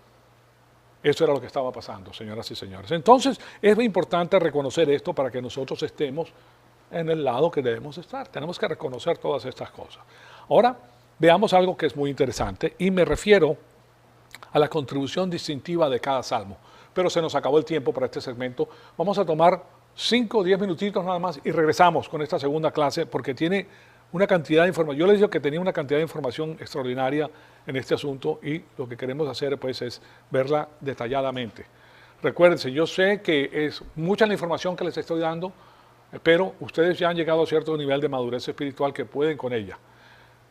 Eso era lo que estaba pasando, señoras y señores. Entonces, es muy importante reconocer esto para que nosotros estemos en el lado que debemos estar. Tenemos que reconocer todas estas cosas. Ahora, veamos algo que es muy interesante, y me refiero a la contribución distintiva de cada salmo. Pero se nos acabó el tiempo para este segmento. Vamos a tomar 5 o 10 minutitos nada más y regresamos con esta segunda clase, porque tiene una cantidad de información. Yo les digo que tenía una cantidad de información extraordinaria en este asunto, y lo que queremos hacer pues es verla detalladamente. Recuérdense, yo sé que es mucha la información que les estoy dando, pero ustedes ya han llegado a cierto nivel de madurez espiritual que pueden con ella.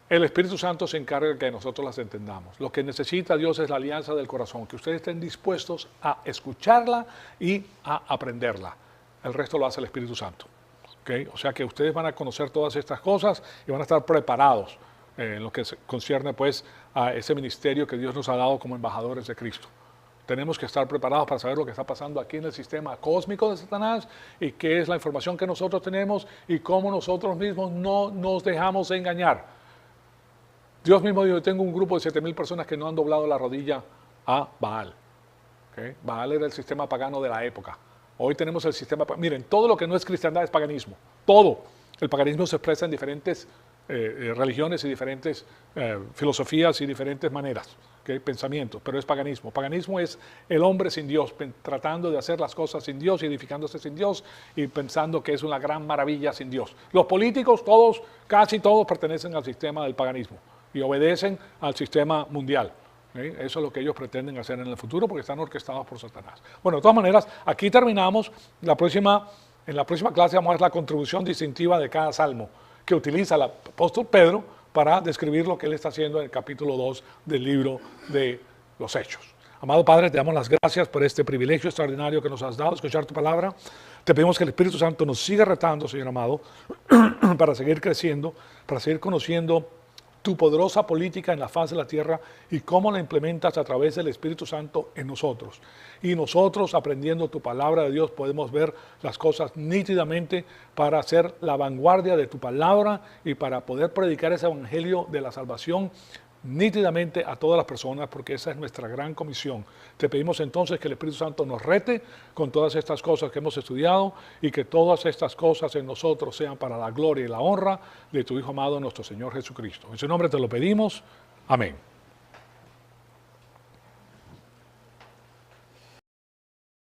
El Espíritu Santo se encarga de que nosotros las entendamos. Lo que necesita Dios es la alianza del corazón, que ustedes estén dispuestos a escucharla y a aprenderla. El resto lo hace el Espíritu Santo. ¿Okay? O sea que ustedes van a conocer todas estas cosas y van a estar preparados en lo que concierne pues a ese ministerio que Dios nos ha dado como embajadores de Cristo. Tenemos que estar preparados para saber lo que está pasando aquí en el sistema cósmico de Satanás, y qué es la información que nosotros tenemos y cómo nosotros mismos no nos dejamos engañar. Dios mismo dijo, tengo un grupo de 7,000 personas que no han doblado la rodilla a Baal. ¿Okay? Baal era el sistema pagano de la época. Hoy tenemos el sistema, miren, todo lo que no es cristiandad es paganismo, todo. El paganismo se expresa en diferentes religiones y diferentes filosofías y diferentes maneras, ¿okay? Pensamientos, pero es paganismo. Paganismo es el hombre sin Dios, tratando de hacer las cosas sin Dios y edificándose sin Dios y pensando que es una gran maravilla sin Dios. Los políticos, todos, casi todos pertenecen al sistema del paganismo y obedecen al sistema mundial. Eso es lo que ellos pretenden hacer en el futuro, porque están orquestados por Satanás. Bueno, de todas maneras, aquí terminamos. En la próxima clase vamos a ver la contribución distintiva de cada salmo que utiliza el apóstol Pedro para describir lo que Él está haciendo en el capítulo 2 del libro de los Hechos. Amado Padre, te damos las gracias por este privilegio extraordinario que nos has dado, escuchar tu palabra. Te pedimos que el Espíritu Santo nos siga retando, Señor amado, para seguir creciendo, para seguir conociendo tu poderosa política en la faz de la tierra y cómo la implementas a través del Espíritu Santo en nosotros. Y nosotros, aprendiendo tu palabra de Dios, podemos ver las cosas nítidamente para ser la vanguardia de tu palabra y para poder predicar ese evangelio de la salvación nítidamente a todas las personas, porque esa es nuestra gran comisión. Te pedimos entonces que el Espíritu Santo nos rete con todas estas cosas que hemos estudiado y que todas estas cosas en nosotros sean para la gloria y la honra de tu Hijo amado, nuestro Señor Jesucristo. En su nombre te lo pedimos. Amén.